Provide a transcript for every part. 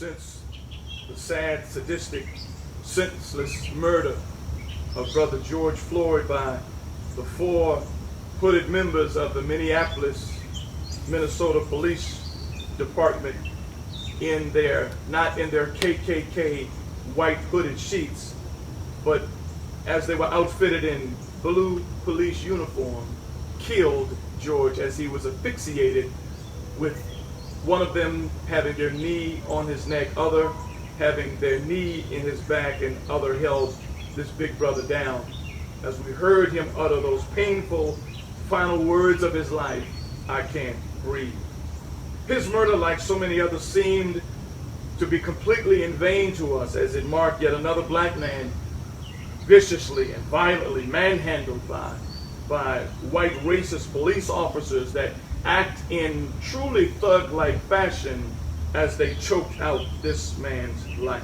represents the sad, sadistic, senseless murder of Brother George Floyd by the 4 hooded members of the Minneapolis, Minnesota Police Department not in their KKK white hooded sheets, but as they were outfitted in blue police uniform, killed George as he was asphyxiated, with one of them having their knee on his neck, other having their knee in his back, and other held this big brother down. As we heard him utter those painful final words of his life, "I can't breathe." His murder, like so many others, seemed to be completely in vain to us, as it marked yet another black man viciously and violently manhandled by white racist police officers that act in truly thug-like fashion as they choked out this man's life.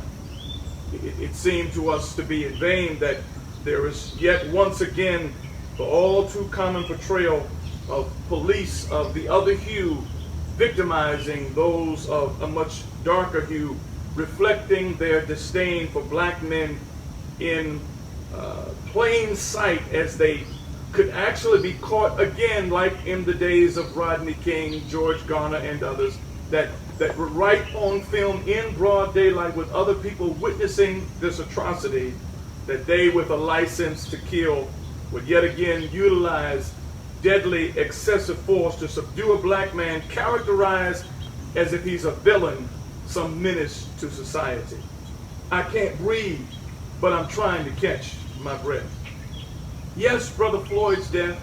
It seemed to us to be in vain that there is yet once again the all too common portrayal of police of the other hue victimizing those of a much darker hue, reflecting their disdain for black men in plain sight, as they could actually be caught again, like in the days of Rodney King, George Garner, and others, that were right on film in broad daylight with other people witnessing this atrocity, that they, with a license to kill, would yet again utilize deadly excessive force to subdue a black man characterized as if he's a villain, some menace to society. I can't breathe, but I'm trying to catch my breath. Yes, Brother Floyd's death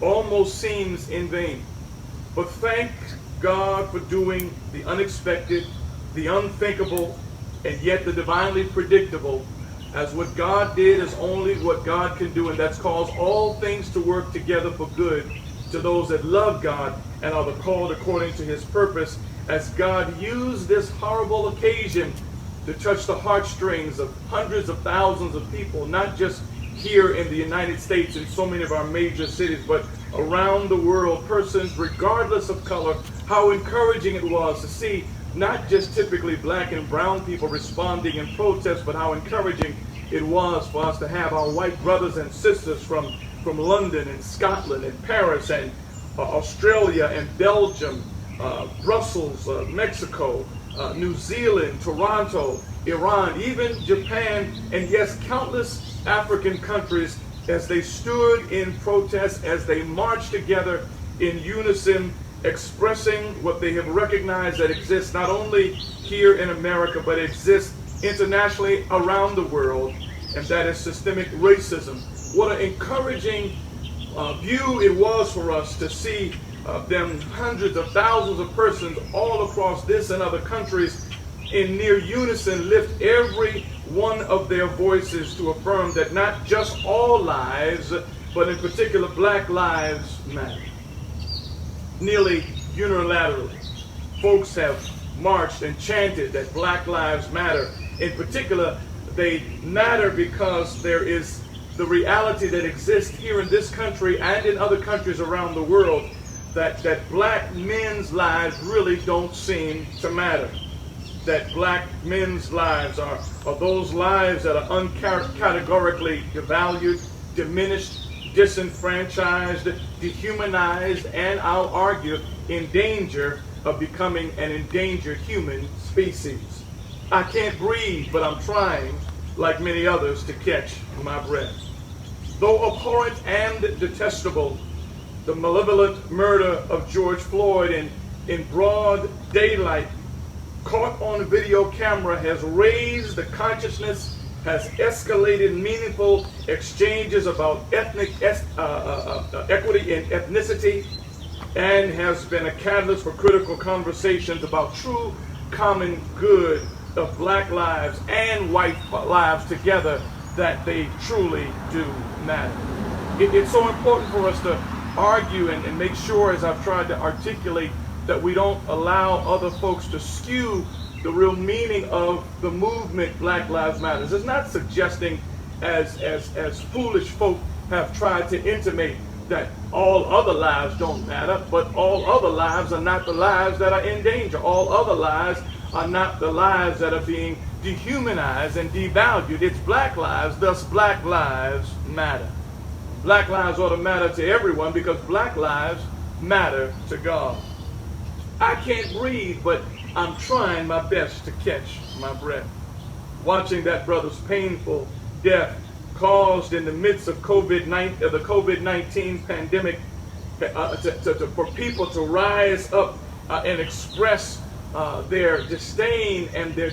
almost seems in vain, but thank God for doing the unexpected, the unthinkable, and yet the divinely predictable, as what God did is only what God can do, and that's cause all things to work together for good to those that love God and are called according to his purpose, as God used this horrible occasion to touch the heartstrings of hundreds of thousands of people, not just here in the United States in so many of our major cities, but around the world, persons regardless of color. How encouraging it was to see not just typically black and brown people responding in protest, but how encouraging it was for us to have our white brothers and sisters from London and Scotland and Paris and Australia and Belgium, Brussels, Mexico, New Zealand, Toronto, Iran, even Japan, and yes, countless African countries, as they stood in protest, as they marched together in unison, expressing what they have recognized that exists not only here in America, but exists internationally around the world, and that is systemic racism. What an encouraging view it was for us to see them, hundreds of thousands of persons all across this and other countries, in near unison lift every one of their voices to affirm that not just all lives, but in particular black lives matter. Nearly unilaterally, folks have marched and chanted that black lives matter. In particular, they matter because there is the reality that exists here in this country and in other countries around the world, that black men's lives really don't seem to matter. That black men's lives are those lives that are uncategorically devalued, diminished, disenfranchised, dehumanized, and I'll argue in danger of becoming an endangered human species. I can't breathe, but I'm trying, like many others, to catch my breath. Though abhorrent and detestable, the malevolent murder of George Floyd in broad daylight, caught on video camera, has raised the consciousness, has escalated meaningful exchanges about ethnic equity and ethnicity, and has been a catalyst for critical conversations about true common good of black lives and white lives together, that they truly do matter. It's so important for us to argue and make sure, as I've tried to articulate, that we don't allow other folks to skew the real meaning of the movement Black Lives Matter. It's not suggesting, as foolish folk have tried to intimate, that all other lives don't matter, but all other lives are not the lives that are in danger. All other lives are not the lives that are being dehumanized and devalued. It's black lives, thus black lives matter. Black lives ought to matter to everyone because black lives matter to God. I can't breathe, but I'm trying my best to catch my breath. Watching that brother's painful death caused in the midst of the COVID-19 pandemic for people to rise up and express their disdain and their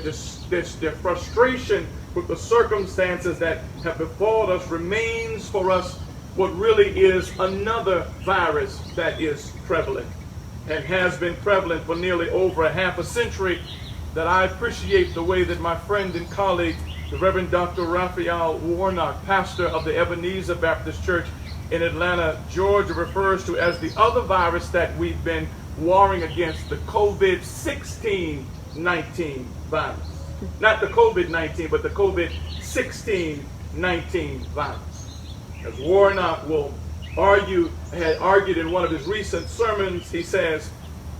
frustration with the circumstances that have befallen us remains for us what really is another virus that is prevalent and has been prevalent for nearly over a half a century. That I appreciate the way that my friend and colleague, the Reverend Dr. Raphael Warnock, pastor of the Ebenezer Baptist Church in Atlanta, Georgia, refers to as the other virus that we've been warring against, the COVID-16-19 virus. Not the COVID-19, but the COVID-16-19 virus. As Warnock had argued in one of his recent sermons, he says,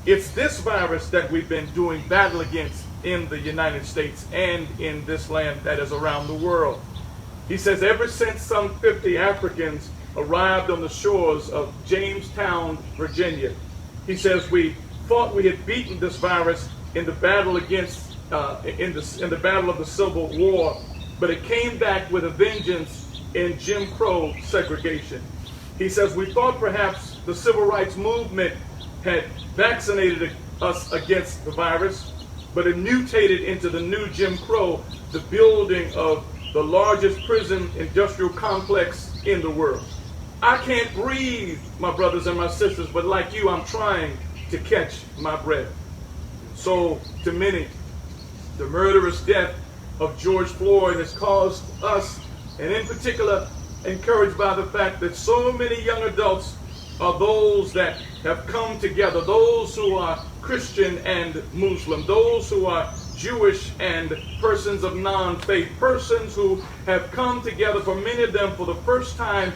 it's this virus that we've been doing battle against in the United States and in this land that is around the world. He says, ever since some 50 Africans arrived on the shores of Jamestown, Virginia, he says, we thought we had beaten this virus in the battle against, in the battle of the Civil War, but it came back with a vengeance in Jim Crow segregation. He says, we thought perhaps the civil rights movement had vaccinated us against the virus, but it mutated into the new Jim Crow, the building of the largest prison industrial complex in the world. I can't breathe, my brothers and my sisters, but like you, I'm trying to catch my breath. So to many, the murderous death of George Floyd has caused us, and in particular, encouraged by the fact that so many young adults are those that have come together, those who are Christian and Muslim, those who are Jewish and persons of non-faith, persons who have come together, for many of them for the first time,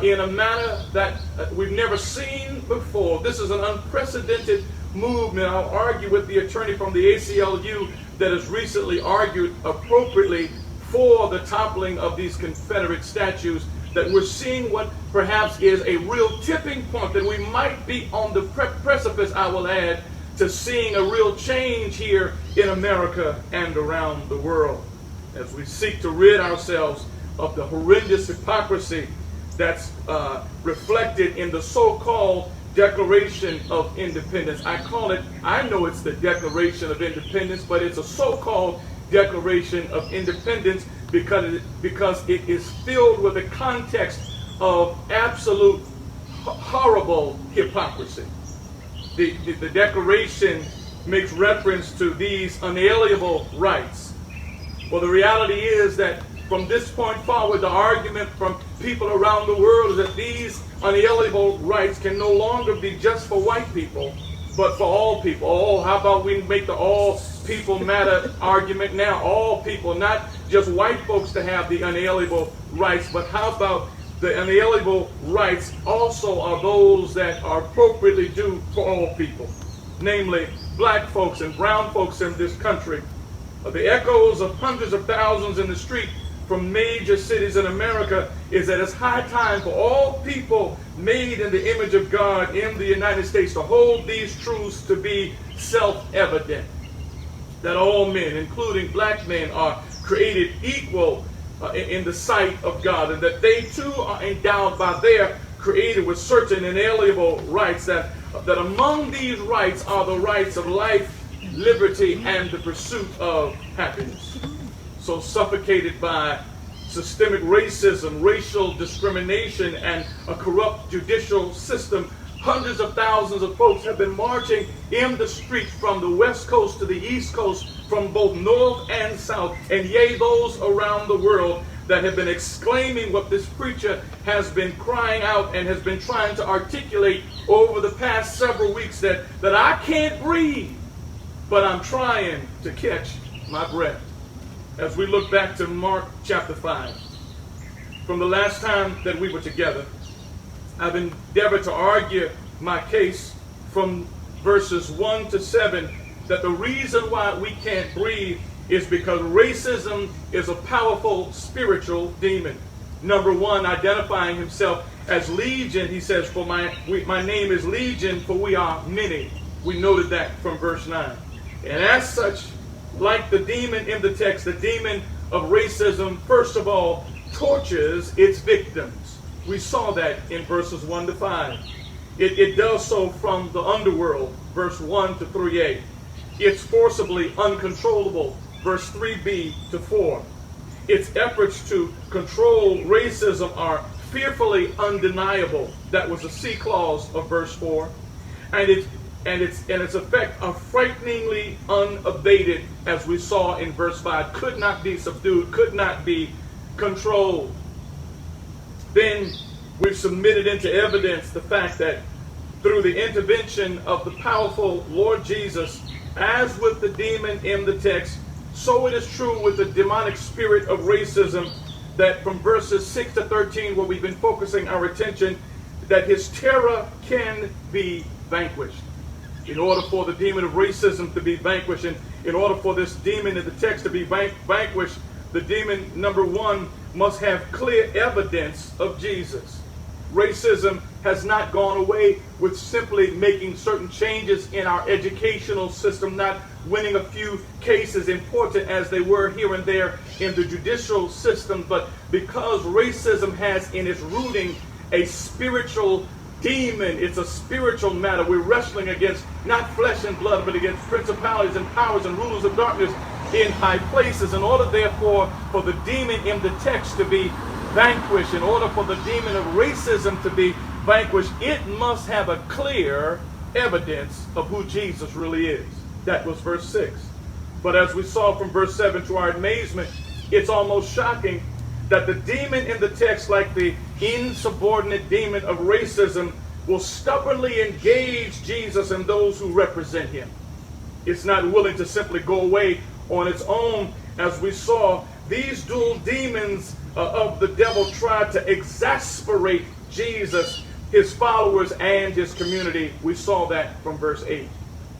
in a manner that we've never seen before. This is an unprecedented movement. I'll argue with the attorney from the ACLU that has recently argued appropriately for the toppling of these Confederate statues, that we're seeing what perhaps is a real tipping point, that we might be on the precipice, I will add, to seeing a real change here in America and around the world as we seek to rid ourselves of the horrendous hypocrisy that's reflected in the so-called Declaration of Independence. I know it's the Declaration of Independence, but it's a so-called Declaration of Independence because it is filled with a context of absolute horrible hypocrisy. The Declaration makes reference to these unalienable rights. Well, the reality is that from this point forward, the argument from people around the world is that these unalienable rights can no longer be just for white people, but for all people. Oh, how about we make the all people matter argument now? All people, not just white folks to have the unalienable rights, but how about the unalienable rights also are those that are appropriately due for all people, namely black folks and brown folks in this country. The echoes of hundreds of thousands in the street from major cities in America is that it's high time for all people made in the image of God in the United States to hold these truths to be self-evident. That all men, including black men, are created equal in the sight of God, and that they too are endowed by their Creator with certain inalienable rights, that among these rights are the rights of life, liberty, and the pursuit of happiness. So suffocated by systemic racism, racial discrimination, and a corrupt judicial system, hundreds of thousands of folks have been marching in the streets from the West Coast to the East Coast, from both North and South, and yea, those around the world that have been exclaiming what this preacher has been crying out and has been trying to articulate over the past several weeks, that I can't breathe, but I'm trying to catch my breath. As we look back to Mark chapter 5, from the last time that we were together, I've endeavored to argue my case from verses 1 to 7 that the reason why we can't breathe is because racism is a powerful spiritual demon. Number one, identifying himself as Legion, he says, "For my name is Legion, for we are many." We noted that from verse 9. And as such, like the demon in the text, the demon of racism, first of all, tortures its victims. We saw that in verses 1 to 5. It does so from the underworld, verse 1 to 3a. It's forcibly uncontrollable, verse 3b to 4. Its efforts to control racism are fearfully undeniable. That was the C clause of verse 4. And its effect are frighteningly unabated, as we saw in verse 5. Could not be subdued, could not be controlled. Then we've submitted into evidence the fact that through the intervention of the powerful Lord Jesus, as with the demon in the text, so it is true with the demonic spirit of racism, that from verses 6 to 13, where we've been focusing our attention, that his terror can be vanquished. In order for the demon of racism to be vanquished, and in order for this demon in the text to be vanquished, the demon, number one, must have clear evidence of Jesus. Racism has not gone away with simply making certain changes in our educational system, not winning a few cases, important as they were here and there in the judicial system, but because racism has in its rooting a spiritual demon. It's a spiritual matter. We're wrestling against not flesh and blood, but against principalities and powers and rulers of darkness in high places. In order, therefore, for the demon in the text to be vanquished, in order for the demon of racism to be vanquished, it must have a clear evidence of who Jesus really is. That was verse 6. But as we saw from verse 7, to our amazement, it's almost shocking that the demon in the text, like the insubordinate demon of racism, will stubbornly engage Jesus and those who represent him. It's not willing to simply go away on its own. As we saw, these dual demons of the devil tried to exasperate Jesus, his followers, and his community. We saw that from verse 8.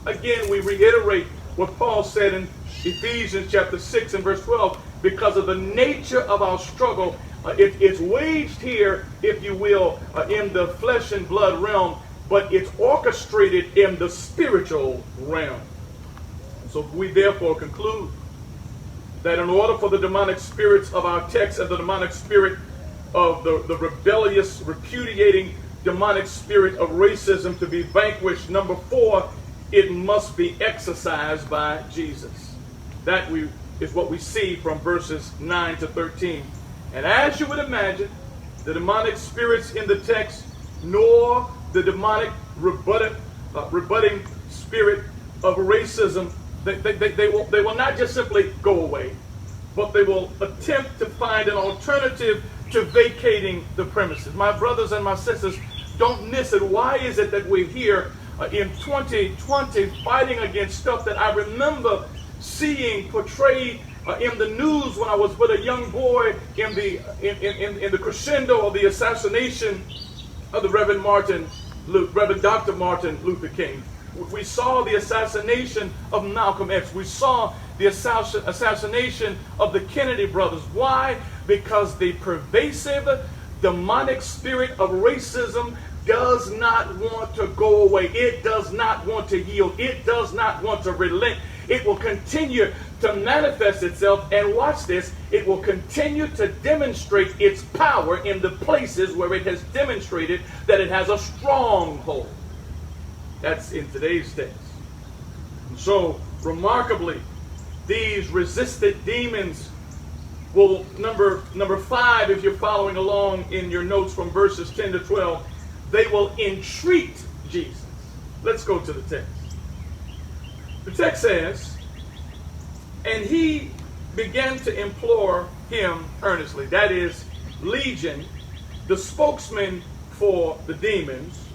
Again, we reiterate what Paul said in Ephesians chapter 6 and verse 12, because of the nature of our struggle. It's waged here, if you will, in the flesh and blood realm, but it's orchestrated in the spiritual realm. So we therefore conclude that in order for the demonic spirits of our text and the demonic spirit of the rebellious, repudiating demonic spirit of racism to be vanquished, number 4, it must be exercised by Jesus. That is what we see from verses 9 to 13. And as you would imagine, the demonic spirits in the text, nor the demonic rebutting spirit of racism, they will not just simply go away, but they will attempt to find an alternative to vacating the premises. My brothers and my sisters, don't miss it. Why is it that we're here in 2020 fighting against stuff that I remember seeing portrayed in the news when I was but a young boy in the crescendo of the assassination of the Reverend Dr. Martin Luther King? We saw the assassination of Malcolm X. We saw the assassination of the Kennedy brothers. Why? Because the pervasive demonic spirit of racism does not want to go away. It does not want to yield. It does not want to relent. It will continue to manifest itself, and watch this, it will continue to demonstrate its power in the places where it has demonstrated that it has a stronghold. That's in today's text. So, remarkably, these resisted demons will, number 5, if you're following along in your notes from verses 10 to 12, they will entreat Jesus. Let's go to the text. The text says, and he began to implore him earnestly. That is, Legion, the spokesman for the demons.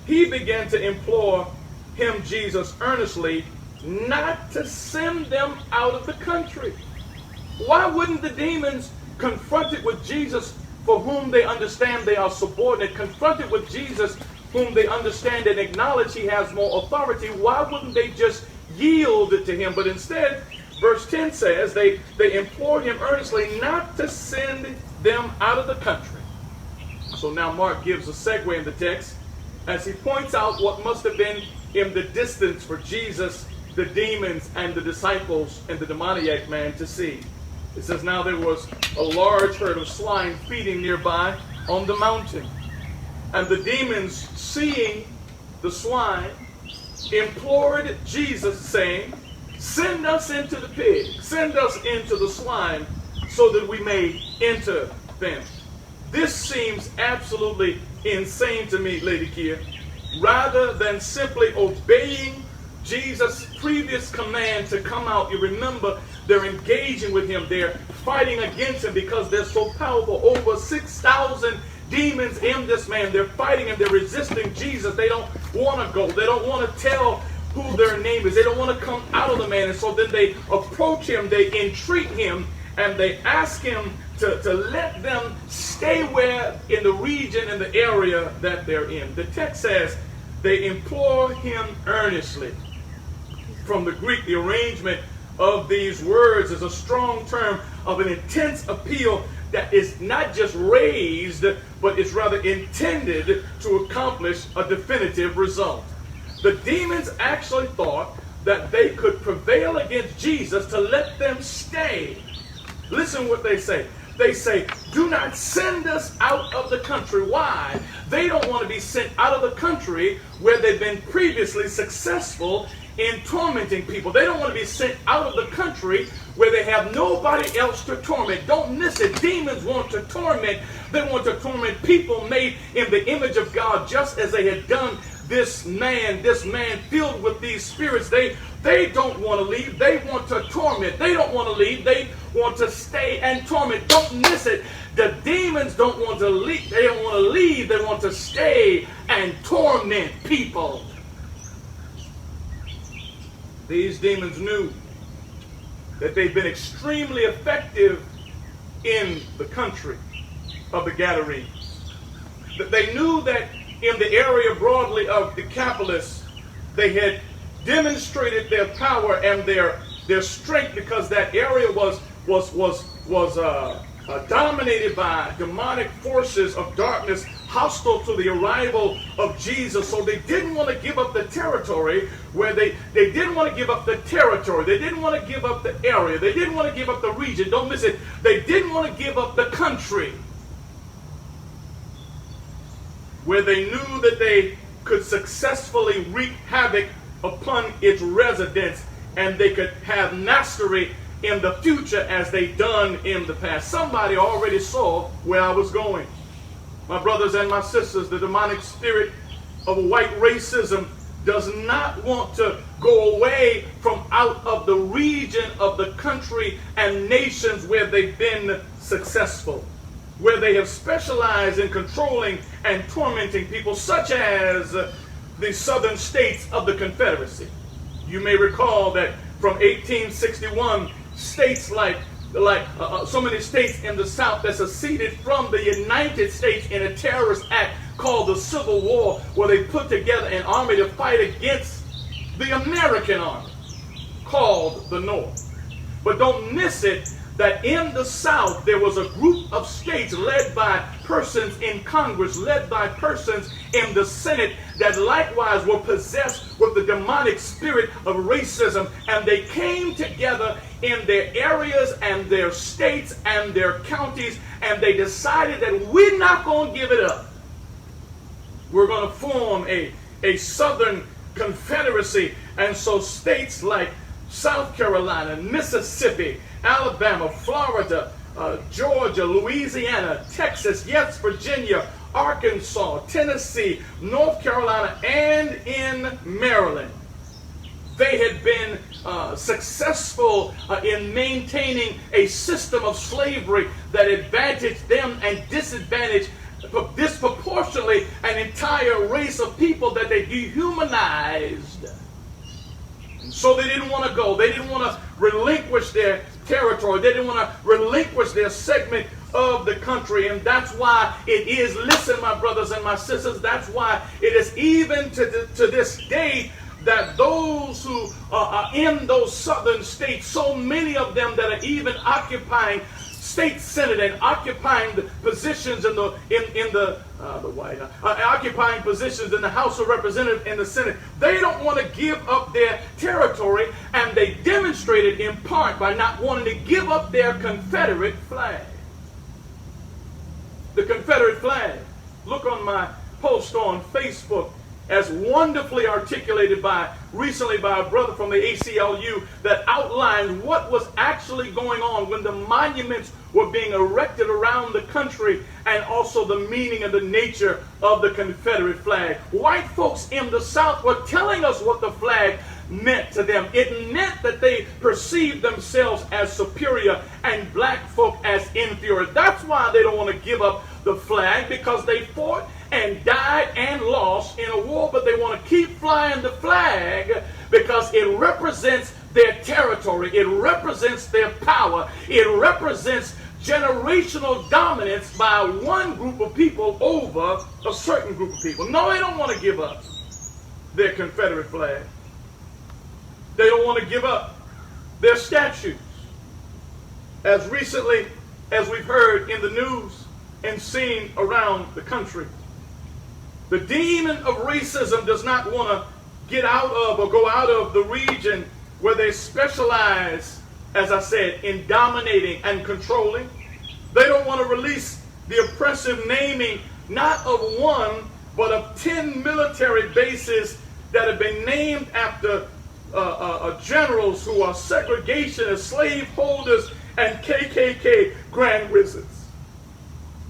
He began to implore him, Jesus, earnestly, not to send them out of the country. Why wouldn't the demons, confronted with Jesus, for whom they understand they are subordinate, confronted with Jesus, whom they understand and acknowledge he has more authority, why wouldn't they just yield to him, but instead, verse 10 says, they implored him earnestly not to send them out of the country. So now Mark gives a segue in the text as he points out what must have been in the distance for Jesus, the demons, and the disciples, and the demoniac man to see. It says, now there was a large herd of swine feeding nearby on the mountain. And the demons, seeing the swine, implored Jesus, saying, send us into the pig, send us into the swine, so that we may enter them. This seems absolutely insane to me, Lady Kia. Rather than simply obeying Jesus' previous command to come out, you remember they're engaging with him. They're fighting against him because they're so powerful. Over 6,000 demons in this man. They're fighting and they're resisting Jesus. They don't want to go. They don't want to tell who their name is. They don't want to come out of the man. And so then they approach him, they entreat him, and they ask him to let them stay where in the region, in the area that they're in. The text says they implore him earnestly. From the Greek, the arrangement of these words is a strong term of an intense appeal that is not just raised, but is rather intended to accomplish a definitive result. The demons actually thought that they could prevail against Jesus to let them stay. Listen what they say. They say, do not send us out of the country. Why? They don't want to be sent out of the country where they've been previously successful in tormenting people. They don't want to be sent out of the country where they have nobody else to torment. Don't miss it. Demons want to torment. They want to torment people made in the image of God, just as they had done this man filled with these spirits. They don't want to leave. They want to torment. They don't want to leave. They want to stay and torment. Don't miss it. The demons don't want to leave. They don't want to leave. They want to stay and torment people. These demons knew that they'd been extremely effective in the country of the Gadarenes. That they knew that in the area broadly of Decapolis, they had demonstrated their power and their strength, because that area was dominated by demonic forces of darkness hostile to the arrival of Jesus. So they didn't want to give up the territory where they didn't want to give up the territory. They didn't want to give up the area. They didn't want to give up the region. Don't miss it. They didn't want to give up the country where they knew that they could successfully wreak havoc upon its residents, and they could have mastery in the future as they done in the past. Somebody already saw where I was going. My brothers and my sisters, the demonic spirit of white racism does not want to go away from out of the region of the country and nations where they've been successful, where they have specialized in controlling and tormenting people, such as the southern states of the Confederacy. You may recall that from 1861, states like so many states in the South that seceded from the United States in a terrorist act called the Civil War, where they put together an army to fight against the American army called the North. But don't miss it that in the South there was a group of states led by persons in Congress, led by persons in the Senate, that likewise were possessed with the demonic spirit of racism, and they came together in their areas and their states and their counties, and they decided that we're not going to give it up. We're going to form a Southern Confederacy. And so states like South Carolina, Mississippi, Alabama, Florida, Georgia, Louisiana, Texas, yes, Virginia, Arkansas, Tennessee, North Carolina, and in Maryland, they had been successful in maintaining a system of slavery that advantaged them and disadvantaged disproportionately an entire race of people that they dehumanized. And so they didn't want to go. They didn't want to relinquish their territory. They didn't want to relinquish their segment of the country. And that's why it is, listen, my brothers and my sisters, that's why it is even to this day that those who in those southern states, so many of them that are even occupying state senate and occupying the positions in the White House, occupying positions in the House of Representatives and the Senate. They don't want to give up their territory, and they demonstrated in part by not wanting to give up their Confederate flag. The Confederate flag. Look on my post on Facebook, as wonderfully articulated recently by a brother from the ACLU, that outlined what was actually going on when the monuments were being erected around the country, and also the meaning and the nature of the Confederate flag. White folks in the South were telling us what the flag meant to them. It meant that they perceived themselves as superior and black folk as inferior. That's why they don't want to give up the flag, because they fought and died and lost in a war, but they want to keep flying the flag because it represents their territory, it represents their power, it represents generational dominance by one group of people over a certain group of people. No, they don't want to give up their Confederate flag. They don't want to give up their statues. As recently as we've heard in the news and seen around the country, the demon of racism does not want to get out of or go out of the region where they specialize, as I said, in dominating and controlling. They don't want to release the oppressive naming, not of one, but of 10 military bases that have been named after generals who are segregationists, slaveholders, and KKK grand wizards.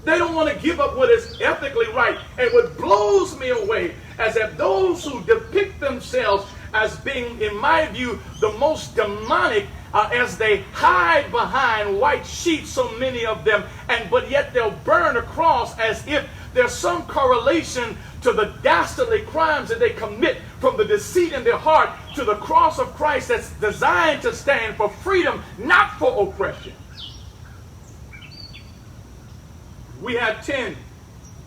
They don't want to give up what is ethically right. And what blows me away is that those who depict themselves as being, in my view, the most demonic, as they hide behind white sheets, so many of them, but yet they'll burn a cross as if there's some correlation to the dastardly crimes that they commit from the deceit in their heart to the cross of Christ that's designed to stand for freedom, not for oppression. We have 10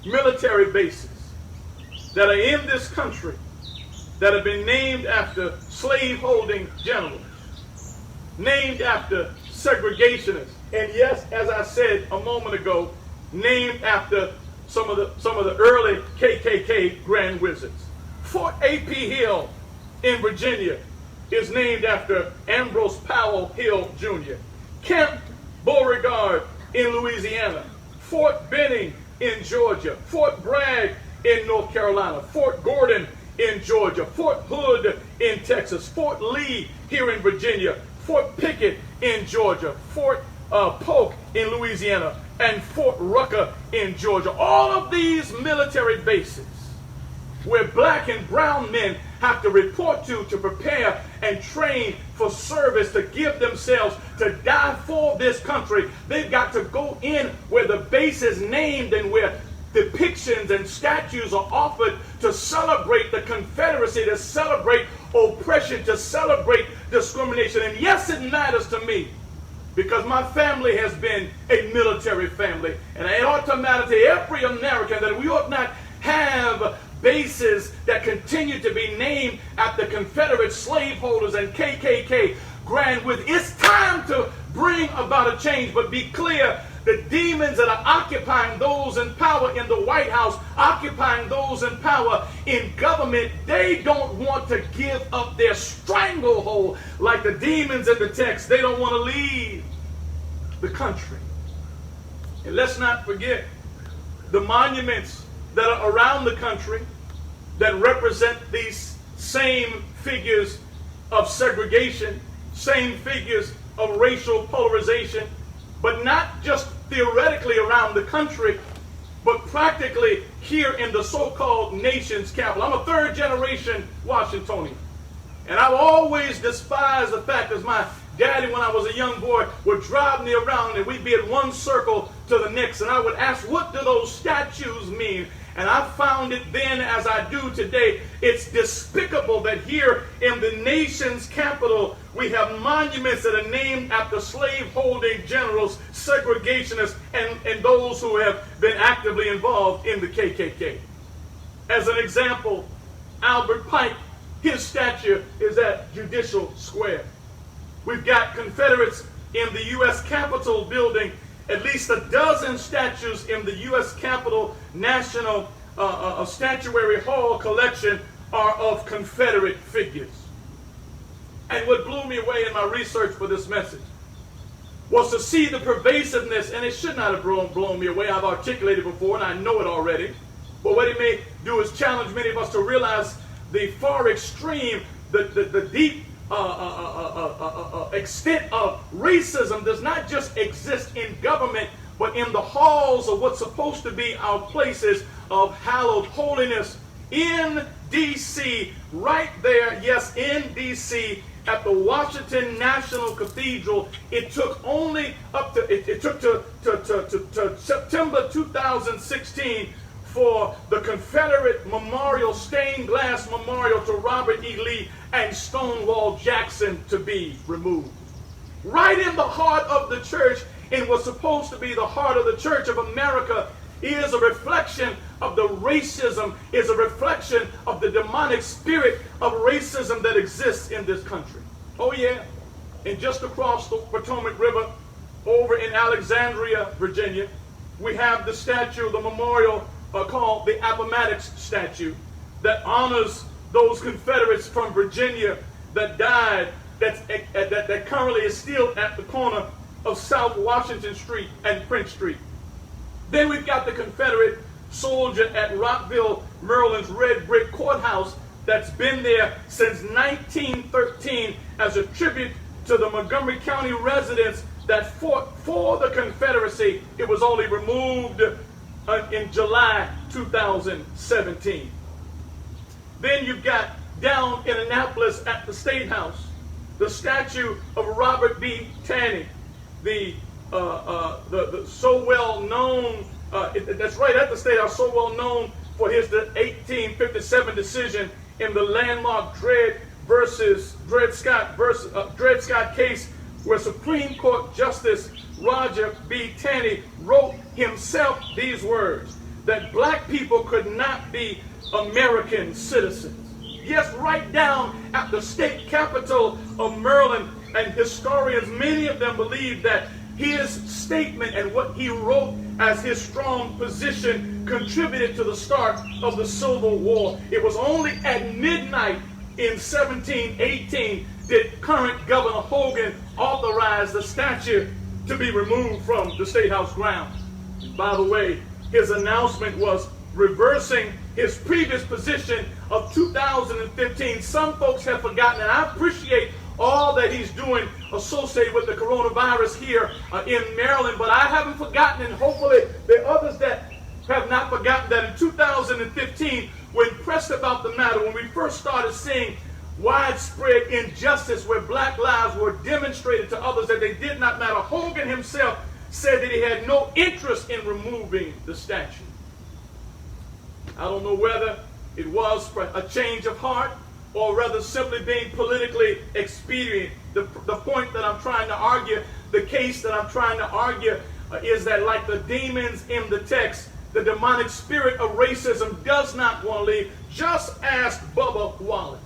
military bases that are in this country that have been named after slaveholding generals, named after segregationists, and yes, as I said a moment ago, named after some of the early KKK grand wizards. Fort A.P. Hill in Virginia is named after Ambrose Powell Hill Jr. Camp Beauregard in Louisiana, Fort Benning in Georgia, Fort Bragg in North Carolina, Fort Gordon in Georgia, Fort Hood in Texas, Fort Lee here in Virginia, Fort Pickett in Georgia, Fort Polk in Louisiana, and Fort Rucker in Georgia. All of these military bases where black and brown men have to report to prepare and train for service, to give themselves, to die for this country. They've got to go in where the base is named and where depictions and statues are offered to celebrate the Confederacy, to celebrate oppression, to celebrate discrimination. And yes, it matters to me, because my family has been a military family. And it ought to matter to every American that we ought not have bases that continue to be named after Confederate slaveholders and KKK grand wizards. It's time to bring about a change, but be clear, the demons that are occupying those in power in the White House, occupying those in power in government, they don't want to give up their stranglehold like the demons in the text. They don't want to leave the country. And let's not forget the monuments that are around the country that represent these same figures of segregation, same figures of racial polarization, but not just theoretically around the country, but practically here in the so-called nation's capital. I'm a third-generation Washingtonian, and I've always despised the fact that my daddy, when I was a young boy, would drive me around and we'd be at one circle to the next, and I would ask, what do those statues mean? And I found it then, as I do today, it's despicable that here in the nation's capital we have monuments that are named after slave-holding generals, segregationists, and those who have been actively involved in the KKK. As an example, Albert Pike his statue is at Judicial Square. We've got Confederates in the U.S. Capitol building, at least a dozen statues in the U.S. Capitol National Statuary Hall collection are of Confederate figures. And what blew me away in my research for this message was to see the pervasiveness, and it should not have blown me away. I've articulated before, and I know it already. But what it may do is challenge many of us to realize the far extreme, the deep extent of racism does not just exist in government, but in the halls of what's supposed to be our places of hallowed holiness in D.C., right there, yes, in D.C., at the Washington National Cathedral. It took only up to, it took to September 2016 for the Confederate memorial, stained glass memorial to Robert E. Lee and Stonewall Jackson to be removed. Right in the heart of the church, in what's supposed to be the heart of the Church of America, is a reflection of the racism, is a reflection of the demonic spirit of racism that exists in this country. Oh yeah, and just across the Potomac River, over in Alexandria, Virginia, we have the statue, the memorial called the Appomattox statue, that honors those Confederates from Virginia that died, that currently is still at the corner of South Washington Street and Prince Street. Then we've got the Confederate soldier at Rockville, Maryland's red brick courthouse that's been there since 1913 as a tribute to the Montgomery County residents that fought for the Confederacy. It was only removed in July 2017. Then you've got down in Annapolis at the State House, the statue of Robert B. Taney, the so well known, that's right at the State House, so well known for his 1857 decision in the landmark Dred Scott case, where Supreme Court Justice Roger B. Taney wrote himself these words, that black people could not be American citizens. Yes, right down at the state capitol of Maryland, and historians, many of them believe that his statement and what he wrote as his strong position contributed to the start of the Civil War. It was only at midnight in 1718 did current Governor Hogan authorize the statue to be removed from the State House grounds. By the way, his announcement was reversing his previous position of 2015. Some folks have forgotten, and I appreciate all that he's doing associated with the coronavirus here in Maryland, but I haven't forgotten, and hopefully there are others that have not forgotten, that in 2015, when pressed about the matter, when we first started seeing widespread injustice where black lives were demonstrated to others that they did not matter, Hogan himself said that he had no interest in removing the statue. I don't know whether it was for a change of heart or rather simply being politically expedient. The point that I'm trying to argue, the case that I'm trying to argue is that, like the demons in the text, the demonic spirit of racism does not want to leave. Just ask Bubba Wallace.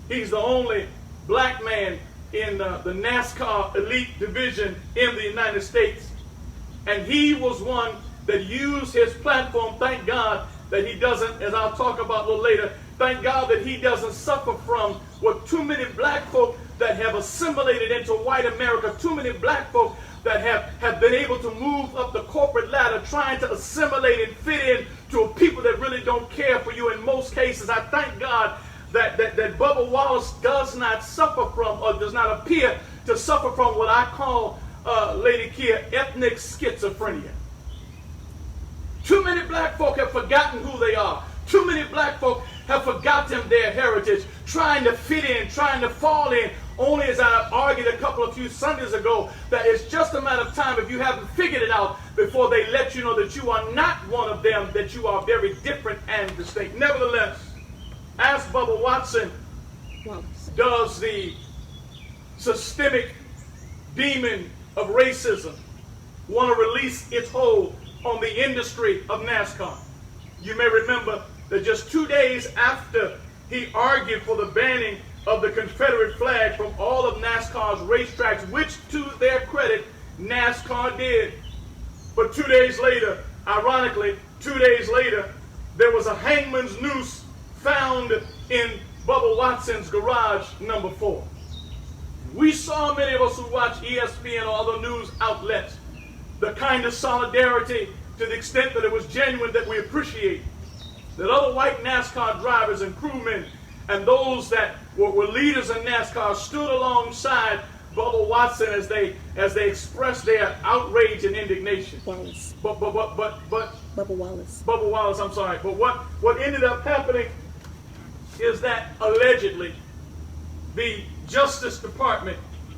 He's the only black man in the NASCAR elite division in the United States. And he was one that used his platform, thank God, that he doesn't, as I'll talk about a little later, thank God that he doesn't suffer from what too many black folk that have assimilated into white America, too many black folk that have been able to move up the corporate ladder, trying to assimilate and fit in to a people that really don't care for you in most cases. I thank God that Bubba Wallace does not suffer from, or does not appear to suffer from, what I call, Lady Kia, ethnic schizophrenia. Too many black folk have forgotten who they are. Too many black folk have forgotten their heritage, trying to fit in, trying to fall in. Only, as I argued a few Sundays ago, that it's just a matter of time, if you haven't figured it out, before they let you know that you are not one of them, that you are very different and distinct. Nevertheless, as Bubba Watson does the systemic demon of racism want to release its hold on the industry of NASCAR. You may remember that just 2 days after he argued for the banning of the Confederate flag from all of NASCAR's racetracks, which, to their credit, NASCAR did. But 2 days later, ironically, 2 days later, there was a hangman's noose found in Bubba Watson's garage number 4. We saw, many of us who watch ESPN or other news outlets, the kind of solidarity to the extent that it was genuine that we appreciate. That other white NASCAR drivers and crewmen and those that were leaders in NASCAR stood alongside Bubba Watson as they expressed their outrage and indignation. Wallace. Bubba Wallace. Bubba Wallace, I'm sorry. But what ended up happening is that allegedly the Justice Department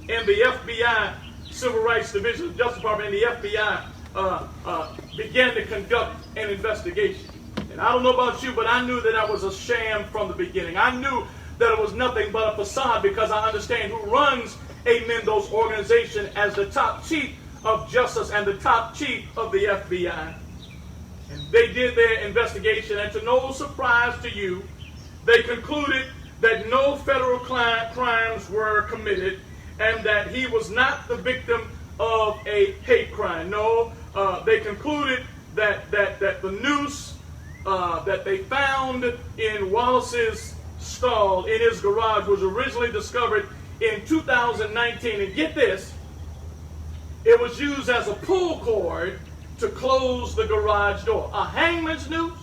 and the FBI, Civil Rights Division of the Justice Department and the FBI began to conduct an investigation. And I don't know about you, but I knew that that was a sham from the beginning. I knew that it was nothing but a facade because I understand who runs those organization as the top chief of justice and the top chief of the FBI. And they did their investigation, and to no surprise to you, they concluded that no federal crimes were committed and that he was not the victim of a hate crime. No, they concluded that the noose that they found in Wallace's stall in his garage was originally discovered in 2019. And get this, it was used as a pull cord to close the garage door. A hangman's noose?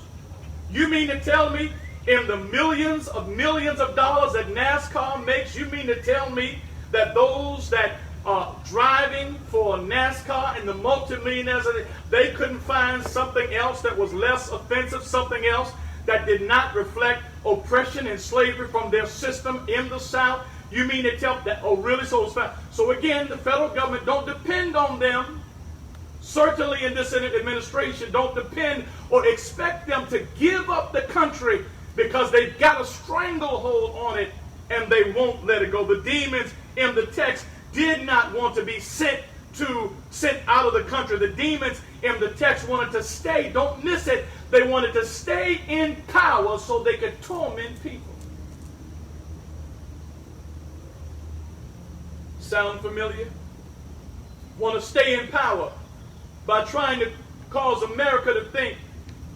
You mean to tell me in the millions of dollars that NASCAR makes, you mean to tell me that those that are driving for NASCAR and the multimillionaires, they couldn't find something else that was less offensive, something else that did not reflect oppression and slavery from their system in the South? You mean to tell that, oh really, so it's fine. So again, the federal government don't depend on them. Certainly in this administration, don't depend or expect them to give up the country because they've got a stranglehold on it and they won't let it go. The demons in the text did not want to be sent out of the country. The demons in the text wanted to stay. Don't miss it. They wanted to stay in power so they could torment people. Sound familiar? Want to stay in power by trying to cause America to think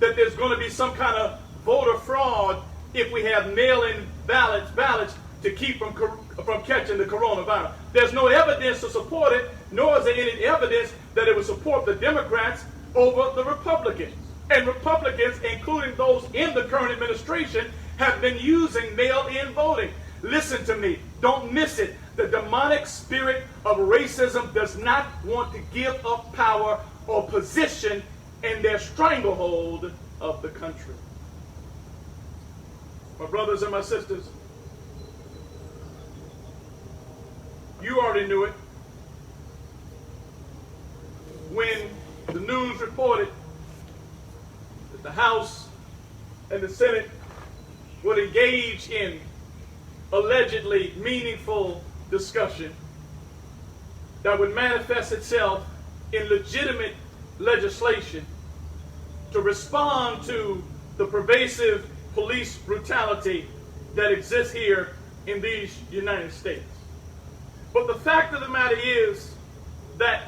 that there's going to be some kind of voter fraud if we have mail-in ballots to keep from catching the coronavirus. There's no evidence to support it, nor is there any evidence that it would support the Democrats over the Republicans. And Republicans, including those in the current administration, have been using mail-in voting. Listen to me. Don't miss it. The demonic spirit of racism does not want to give up power or position in their stranglehold of the country. My brothers and my sisters, you already knew it. When the news reported that the House and the Senate would engage in allegedly meaningful discussion that would manifest itself in legitimate legislation to respond to the pervasive police brutality that exists here in these United States. But the fact of the matter is that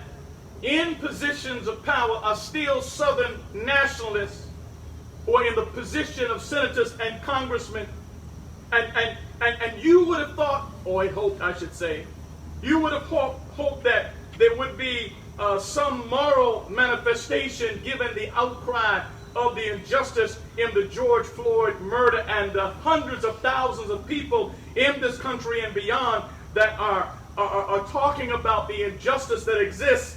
in positions of power are still Southern nationalists who are in the position of senators and congressmen. And you would have thought, or I hoped, I should say, you would have hoped that there would be some moral manifestation given the outcry of the injustice in the George Floyd murder and the hundreds of thousands of people in this country and beyond that are talking about the injustice that exists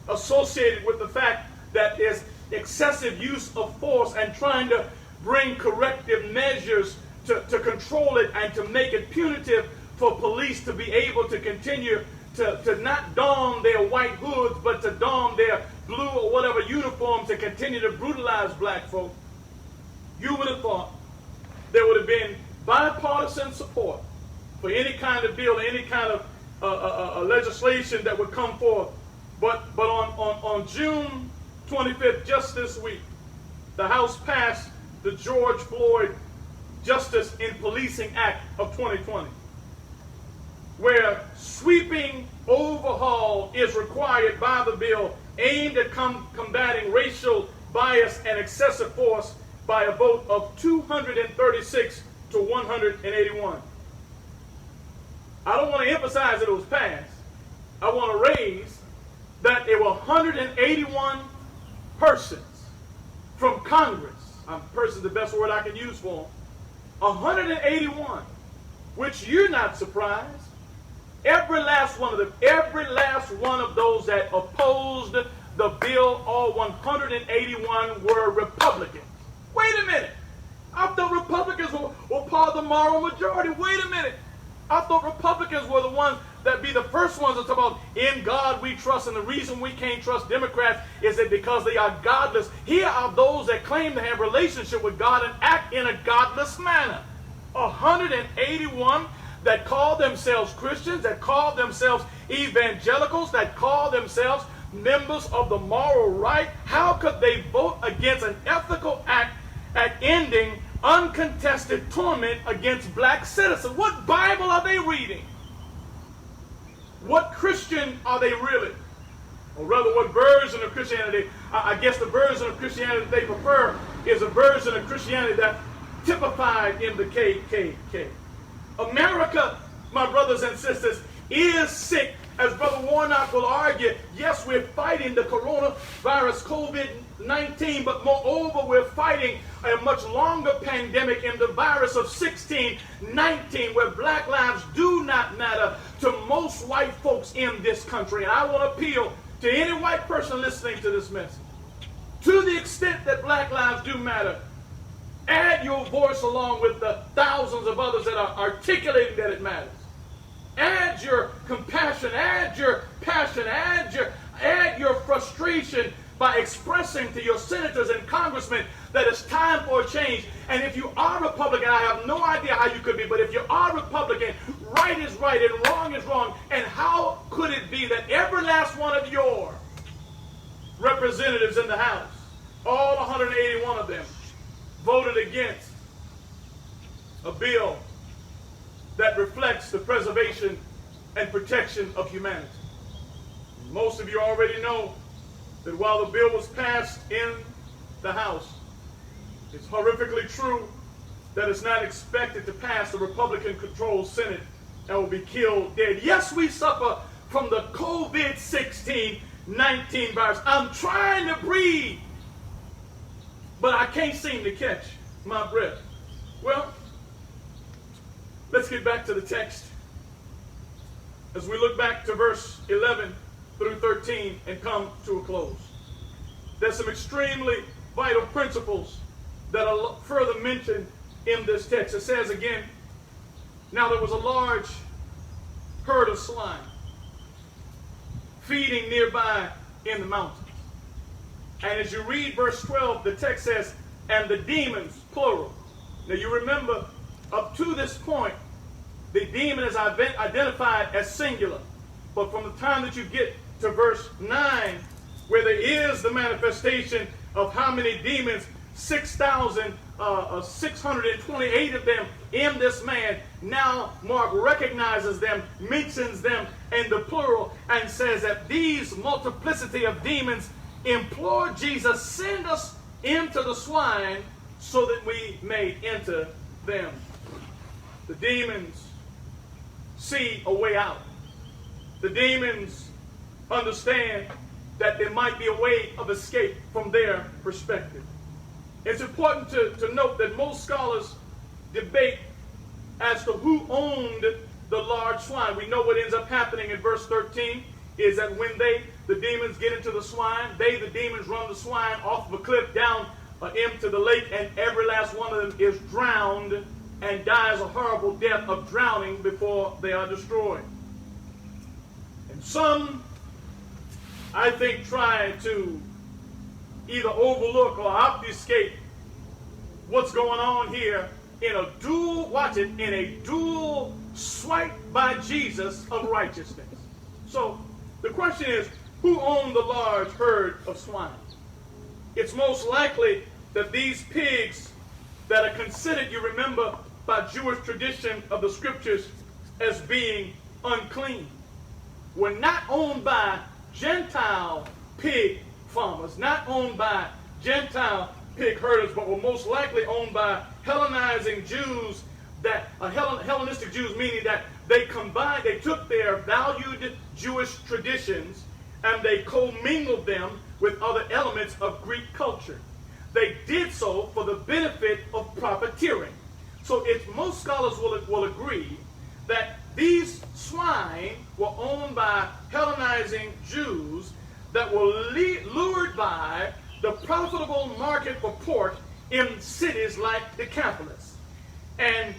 associated with the fact that there's excessive use of force and trying to bring corrective measures to control it and to make it punitive for police to be able to continue to not don their white hoods, but to don their blue or whatever uniform to continue to brutalize black folk. You would have thought there would have been bipartisan support for any kind of bill, any kind of legislation that would come forth. But on June 25th, just this week, the House passed the George Floyd Justice in Policing Act of 2020, where sweeping overhaul is required by the bill aimed at combating racial bias and excessive force by a vote of 236 to 181. I don't want to emphasize that it was passed. I want to raise that there were 181 persons from Congress. Person is the best word I can use for them. 181, which you're not surprised. Every last one of those that opposed the bill, all 181 were Republicans. Wait a minute. I thought Republicans were part of the moral majority. Wait a minute. I thought Republicans were the ones that be the first ones to talk about in God we trust, and the reason we can't trust Democrats is that because they are godless. Here are those that claim to have a relationship with God and act in a godless manner. 181 that call themselves Christians, that call themselves evangelicals, that call themselves members of the moral right. How could they vote against an ethical act at ending uncontested torment against black citizens? What Bible are they reading? What Christian are they really? Or rather, what version of Christianity? I guess the version of Christianity they prefer is a version of Christianity that's typified in the KKK. America, my brothers and sisters, is sick. As Brother Warnock will argue, yes, we're fighting the coronavirus, COVID-19, but moreover, we're fighting a much longer pandemic in the virus of 1619, where black lives do not matter to most white folks in this country. And I want to appeal to any white person listening to this message. To the extent that black lives do matter, add your voice along with the thousands of others that are articulating that it matters. Add your compassion, add your passion, add your frustration by expressing to your senators and congressmen that it's time for a change. And if you are Republican, I have no idea how you could be, but if you are Republican, right is right and wrong is wrong. And how could it be that every last one of your representatives in the House, all 181 of them, voted against a bill that reflects the preservation and protection of humanity? Most of you already know that while the bill was passed in the House, it's horrifically true that it's not expected to pass the Republican-controlled Senate and will be killed dead. Yes, we suffer from the COVID-19 virus. I'm trying to breathe, but I can't seem to catch my breath. Well, let's get back to the text. As we look back to verse 11 through 13 and come to a close, there's some extremely vital principles that are further mentioned in this text. It says again, now there was a large herd of swine feeding nearby in the mountains. And as you read verse 12, the text says, and the demons, plural. Now you remember, up to this point, the demon is identified as singular. But from the time that you get to verse 9, where there is the manifestation of how many demons, 6,628 of them in this man, now Mark recognizes them, mentions them in the plural, and says that these multiplicity of demons implore Jesus, send us into the swine so that we may enter them. The demons see a way out. The demons understand that there might be a way of escape from their perspective. It's important to note that most scholars debate as to who owned the large swine. We know what ends up happening in verse 13 is that when the demons get into the swine, the demons run the swine off of a cliff down into the lake, and every last one of them is drowned and dies a horrible death of drowning before they are destroyed. And some, I think, try to either overlook or obfuscate what's going on here in a dual swipe by Jesus of righteousness. So the question is, who owned the large herd of swine? It's most likely that these pigs that are considered, you remember, by Jewish tradition of the scriptures as being unclean were not owned by Gentile pig farmers, not owned by Gentile pig herders, but were most likely owned by Hellenizing Jews, that Hellenistic Jews, meaning that they took their valued Jewish traditions and they commingled them with other elements of Greek culture. They did so for the benefit of profiteering. So most scholars will agree that these swine were owned by Hellenizing Jews that were lured by the profitable market for pork in cities like Decapolis. And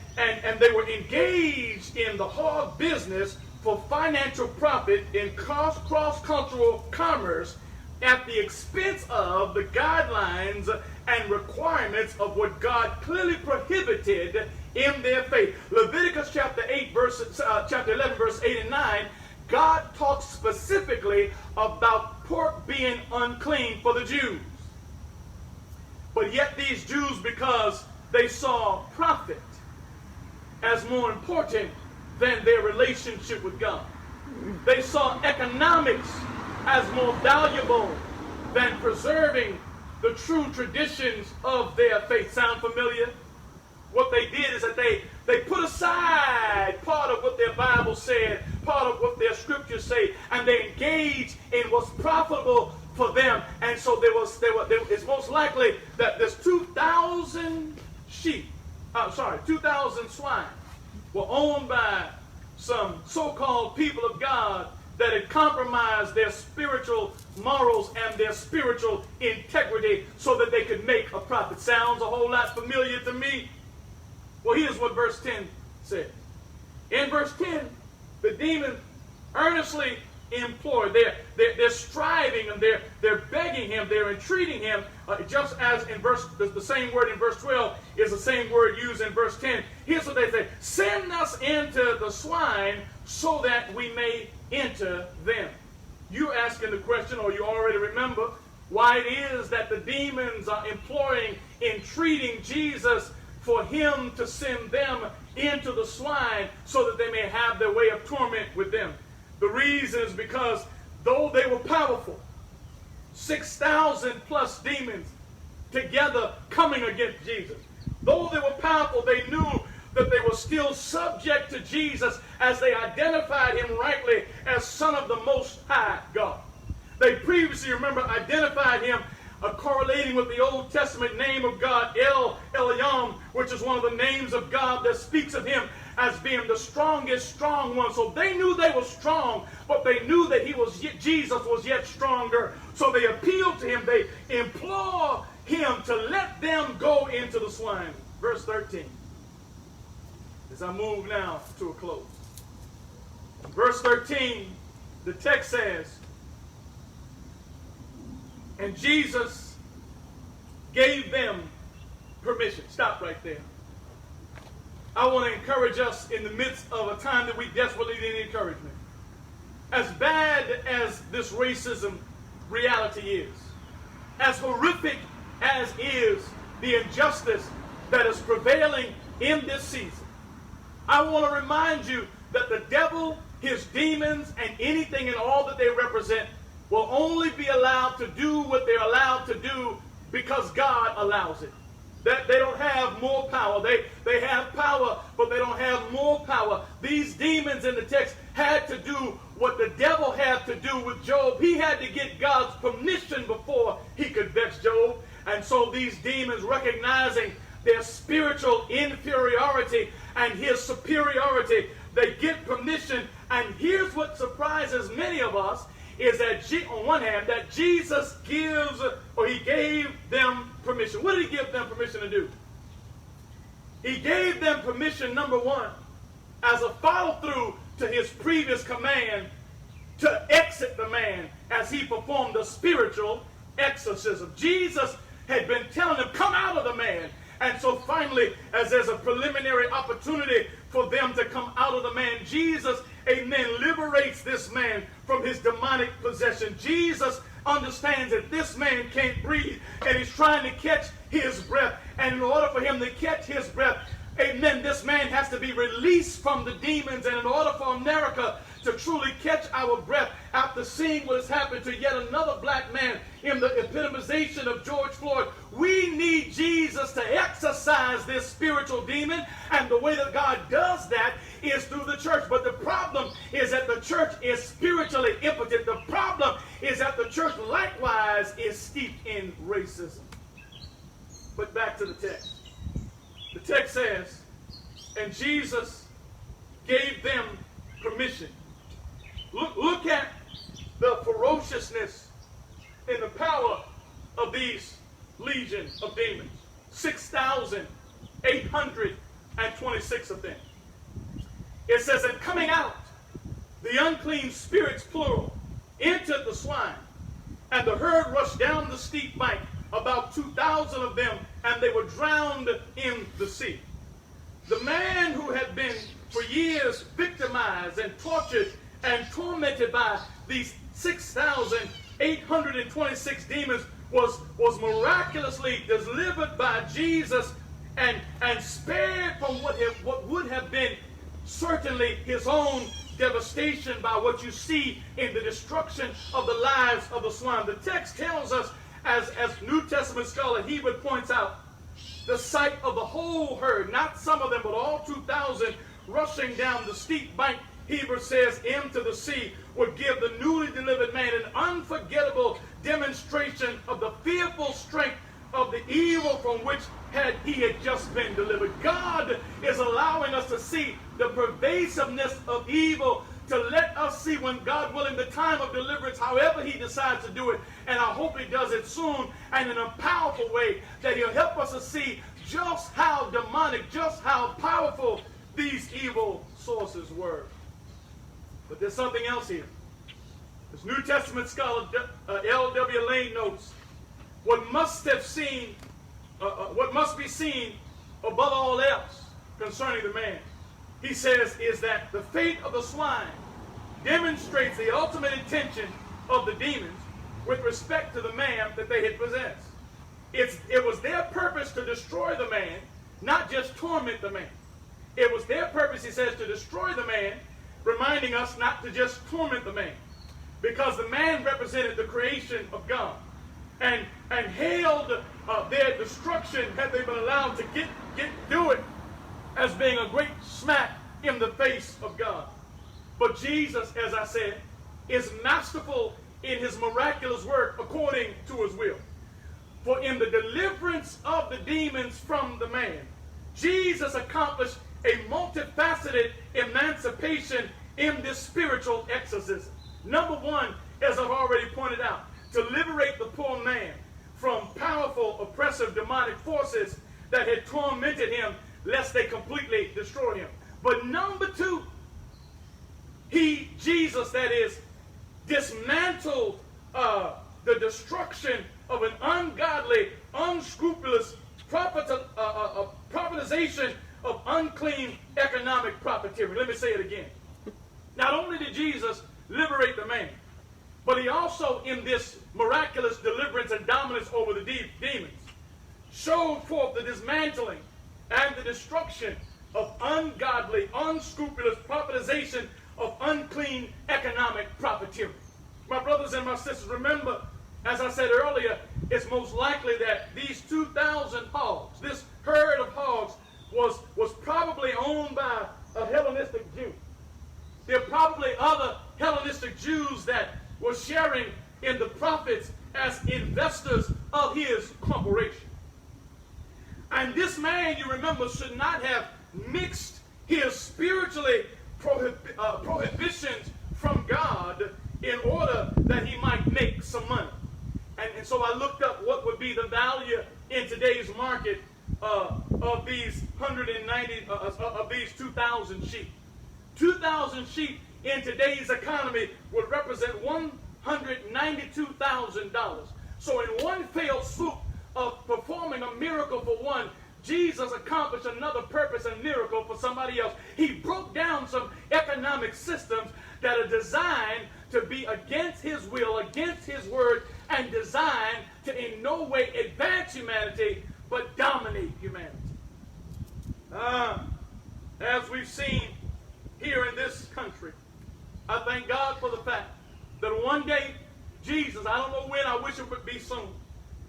they were engaged in the hog business for financial profit in cross-cultural commerce at the expense of the guidelines and requirements of what God clearly prohibited in their faith. Leviticus chapter 11, verse 8 and 9, God talks specifically about pork being unclean for the Jews. But yet these Jews, because they saw profit as more important than their relationship with God, they saw economics as more valuable than preserving the true traditions of their faith. Sound familiar? What they did is that they put aside part of what their Bible said, part of what their scriptures say, and they engaged in what's profitable for them. And so it's most likely that there's 2,000 2,000 swine were owned by some so-called people of God that had compromised their spiritual morals and their spiritual integrity so that they could make a profit. Sounds a whole lot familiar to me. Well, here's what verse 10 says. In verse 10, the demons earnestly implored. They're striving and they're begging him, they're entreating him, just as in the same word in verse 12 is the same word used in verse 10. Here's what they say: send us into the swine so that we may enter them. You're asking the question, or you already remember, why it is that the demons are imploring, entreating Jesus for him to send them into the swine so that they may have their way of torment with them. The reason is because though they were powerful, 6,000 plus demons together coming against Jesus, though they were powerful, they knew that they were still subject to Jesus as they identified him rightly as Son of the Most High God. They previously, remember, identified him correlating with the Old Testament name of God, El Elyon, which is one of the names of God that speaks of him as being the strongest strong one. So they knew they were strong, but they knew that Jesus was yet stronger. So they appealed to him. They implore him to let them go into the swine. Verse 13. As I move now to a close. Verse 13, the text says, and Jesus gave them permission. Stop right there. I want to encourage us in the midst of a time that we desperately need encouragement. As bad as this racism reality is, as horrific as is the injustice that is prevailing in this season, I want to remind you that the devil, his demons, and anything and all that they represent will only be allowed to do what they're allowed to do because God allows it. That they don't have more power. They have power, but they don't have more power. These demons in the text had to do what the devil had to do with Job. He had to get God's permission before he could vex Job. And so these demons, recognizing their spiritual inferiority and his superiority, they get permission. And here's what surprises many of us, is that on one hand, that Jesus he gave them permission. What did he give them permission to do? He gave them permission, number one, as a follow-through to his previous command to exit the man as he performed a spiritual exorcism. Jesus had been telling them, come out of the man. And so finally, as there's a preliminary opportunity for them to come out of the man, Jesus, amen, liberates this man from his demonic possession. Jesus understands that this man can't breathe, and he's trying to catch his breath. And in order for him to catch his breath, amen, this man has to be released from the demons. And in order for America to truly catch our breath after seeing what has happened to yet another black man in the epitomization of George Floyd, we need Jesus to exorcise this spiritual demon. And the way that God does that is through the church. But the problem is that the church is spiritually impotent. The problem is that the church likewise is steeped in racism. But back to the text. The text says, and Jesus gave them permission. Look at the ferociousness and the power of these legion of demons. 6,826 of them. It says, and coming out, the unclean spirits, plural, entered the swine, and the herd rushed down the steep bank, about 2,000 of them, and they were drowned in the sea. The man who had been for years victimized and tortured and tormented by these 6,826 demons was miraculously delivered by Jesus and spared from what would have been certainly his own devastation by what you see in the destruction of the lives of the swine. The text tells us, as New Testament scholar Hebert points out, the sight of the whole herd, not some of them, but all 2,000 rushing down the steep bank, Hebert says, into the sea, would give the newly delivered man an unforgettable demonstration of the fearful strength of the evil from which he had just been delivered. God is allowing us to see the pervasiveness of evil, to let us see, when God willing, the time of deliverance, however he decides to do it. And I hope he does it soon and in a powerful way, that he'll help us to see just how demonic, just how powerful these evil sources were. But there's something else here. This New Testament scholar L.W. Lane notes, what must be seen above all else concerning the man, he says, is that the fate of the swine demonstrates the ultimate intention of the demons with respect to the man that they had possessed. It was their purpose to destroy the man, not just torment the man. It was their purpose, he says, to destroy the man, reminding us not to just torment the man, because the man represented the creation of God, and hailed their destruction, had they been allowed to do it, as being a great smack in the face of God. But Jesus, as I said, is masterful in his miraculous work according to his will. For in the deliverance of the demons from the man, Jesus accomplished a multifaceted emancipation in this spiritual exorcism. Number one, as I've already pointed out, to liberate the poor man from powerful, oppressive, demonic forces that had tormented him, lest they completely destroy him. But number two, Jesus, that is, dismantled the destruction of an ungodly, unscrupulous privatization of unclean economic profiteering. Let me say it again. Not only did Jesus liberate the man, but he also, in this miraculous deliverance and dominance over the demons, showed forth the dismantling and the destruction of ungodly, unscrupulous privatization of unclean economic profiteering. My brothers and my sisters, remember, as I said earlier, it's most likely that these 2,000 hogs, this herd of hogs, was probably owned by a Hellenistic Jew. There are probably other Hellenistic Jews that were sharing in the profits as investors of his corporation. And this man, you remember, should not have mixed his spiritually prohibitions from God in order that he might make some money. And so I looked up what would be the value in today's market of these 2,000 sheep. 2,000 sheep in today's economy would represent $192,000. So in one fell swoop of performing a miracle for one, Jesus accomplished another purpose and miracle for somebody else. He broke down some economic systems that are designed to be against his will, against his word, and designed to in no way advance humanity, but dominate humanity. As we've seen here in this country, I thank God for the fact that one day Jesus, I don't know when, I wish it would be soon,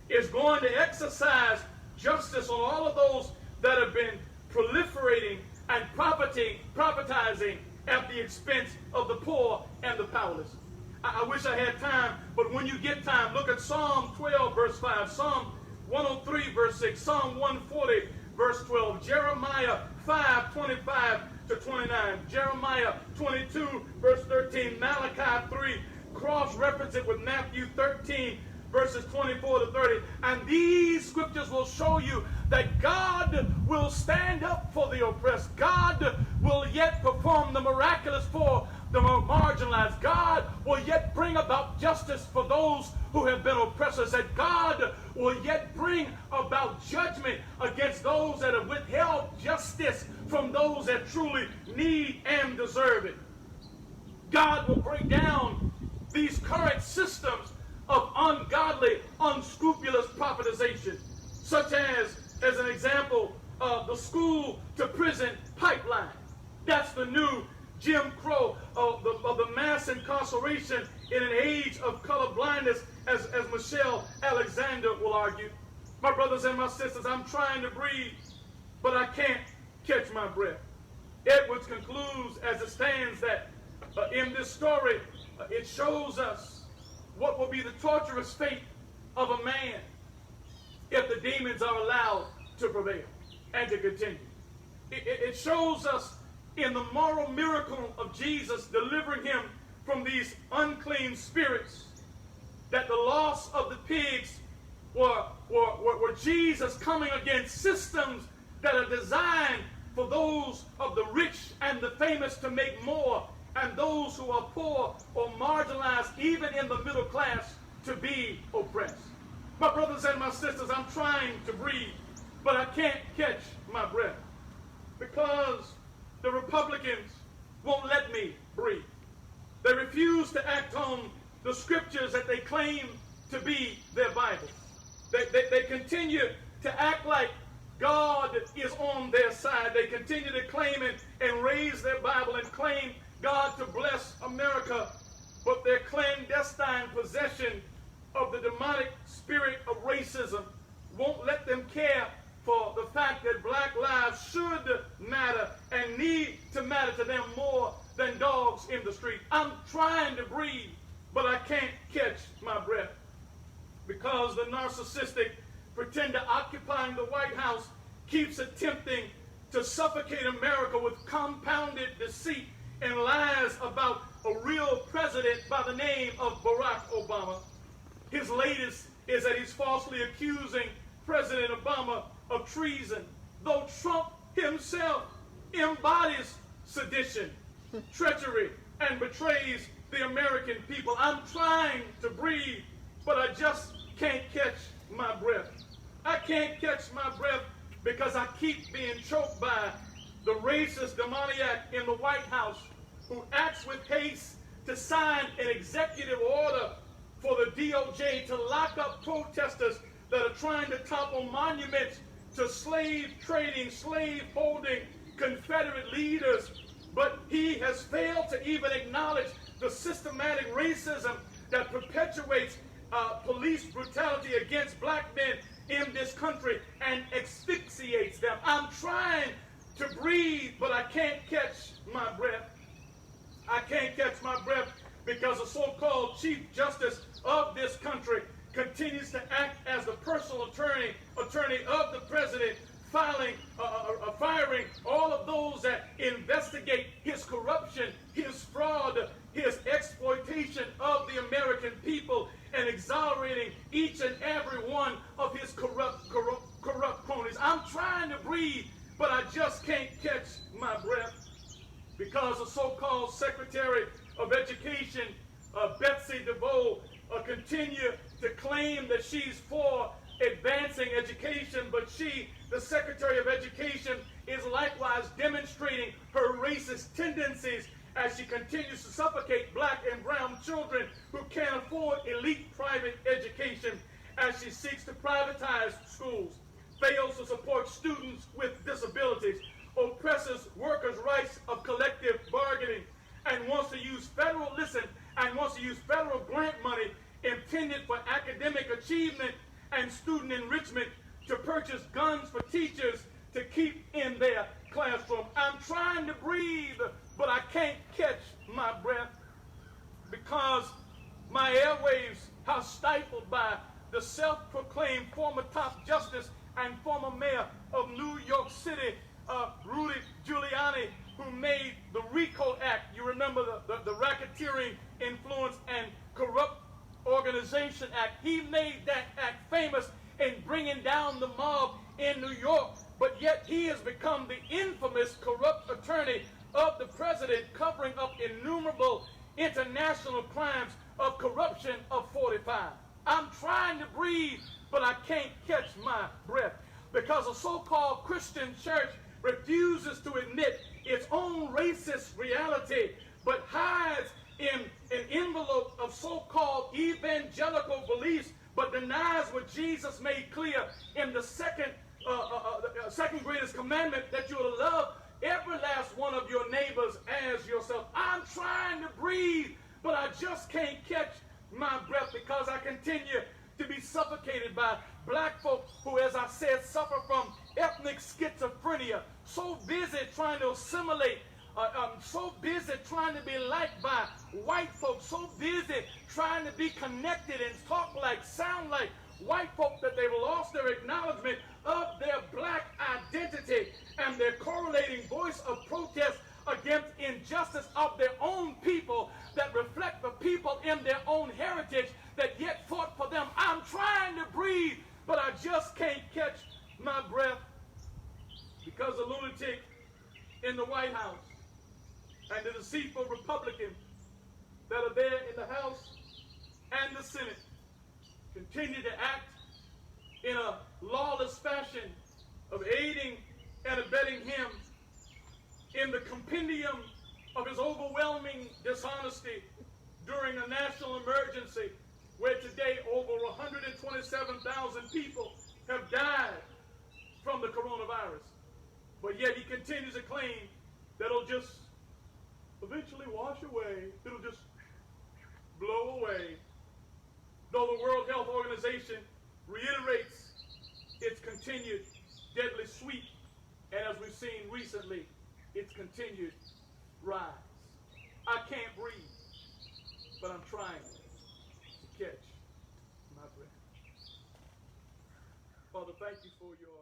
is going to exercise justice on all of those that have been proliferating and privatizing at the expense of the poor and the powerless. I wish I had time, but when you get time, look at Psalm 12, verse 5, Psalm 103, verse 6, Psalm 140, verse 12, Jeremiah 5, 25 to 29, Jeremiah 22, verse 13, Malachi 3, cross-reference it with Matthew 13, verses 24 to 30. And these scriptures will show you that God will stand up for the oppressed. God will yet perform the miraculous for the marginalized. God will yet bring about justice for those who have been oppressors. That God will yet bring about judgment against those that have withheld justice from those that truly need and deserve it. God will break down these current systems of ungodly, unscrupulous privatization, such as an example, the school to prison pipeline. That's the new Jim Crow of the mass incarceration in an age of color blindness, as Michelle Alexander will argue. My brothers and my sisters, I'm trying to breathe, but I can't catch my breath. Edwards concludes as it stands that in this story, it shows us what will be the torturous fate of a man if the demons are allowed to prevail and to continue. It shows us in the moral miracle of Jesus delivering him from these unclean spirits that the loss of the pigs were Jesus coming against systems that are designed for those of the rich and the famous to make more, and those who are poor or marginalized, even in the middle class, to be oppressed. My brothers and my sisters, I'm trying to breathe, but I can't catch my breath because the Republicans won't let me breathe. They refuse to act on the scriptures that they claim to be their Bible. They continue to act like God is on their side. They continue to claim and raise their Bible and claim God to bless America, but their clandestine possession of the demonic spirit of racism won't let them care for the fact that black lives should matter and need to matter to them more than dogs in the street. I'm trying to breathe, but I can't catch my breath because the narcissistic pretender occupying the White House keeps attempting to suffocate America with compounded deceit and lies about a real president by the name of Barack Obama. His latest is that he's falsely accusing President Obama of treason, though Trump himself embodies sedition, treachery, and betrays the American people. I'm trying to breathe, but I just can't catch my breath. I can't catch my breath because I keep being choked by the racist demoniac in the White House who acts with haste to sign an executive order for the DOJ to lock up protesters that are trying to topple monuments to slave trading, slave holding Confederate leaders. But he has failed to even acknowledge the systematic racism that perpetuates police brutality against black men in this country and asphyxiates them. I'm trying to breathe, but I can't catch my breath. I can't catch my breath because the so-called Chief Justice of this country continues to act as the personal attorney of the president, firing all of those that investigate his corruption, his fraud, his exploitation of the American people, and exonerating each and every one of his corrupt cronies. I'm trying to breathe, but I just can't catch my breath because the so-called Secretary of Education, Betsy DeVos, continue to claim that she's for advancing education, but she, the Secretary of Education, is likewise demonstrating her racist tendencies as she continues to suffocate black and brown children who can't afford elite private education, as she seeks to privatize schools, fails to support students with disabilities, oppresses workers' rights of collective bargaining, and wants to use federal grant money intended for academic achievement and student enrichment to purchase guns for teachers to keep in their classroom. I'm trying to breathe, but I can't catch my breath because my airwaves are stifled by the self-proclaimed former top justice and former mayor of New York City, Rudy Giuliani, who made the RICO Act. You remember the Racketeering, Influence, and Corrupt Organization Act. He made that act famous in bringing down the mob in New York, but yet he has become the infamous corrupt attorney of the president, covering up innumerable international crimes of corruption of 45. I'm trying to breathe, but I can't catch my breath because a so-called Christian church refuses to admit its own racist reality, but hides in an envelope of so-called evangelical beliefs, but denies what Jesus made clear in the second greatest commandment, that you will love every last one of your neighbors as yourself. I'm trying to breathe, but I just can't catch my breath because I continue to be suffocated by black folk who, as I said, suffer from ethnic schizophrenia, so busy trying to assimilate, so busy trying to be liked by white folks, so busy trying to be connected and talk like, sound like white folk, that they've lost their acknowledgement of their black identity and their correlating voice of protest against injustice of their own people that reflect the people in their own heritage that yet fought for them. I'm trying to breathe, but I just can't catch my breath because the lunatic in the White House and the deceitful Republicans that are there in the House and the Senate continue to act in a lawless fashion of aiding and abetting him in the compendium of his overwhelming dishonesty during a national emergency where today over 127,000 people have died from the coronavirus. But yet he continues to claim that it'll just eventually wash away. It'll just blow away. Though the World Health Organization reiterates its continued deadly sweep, and as we've seen recently, its continued rise. I can't breathe, but I'm trying to catch my breath. Father, thank you for your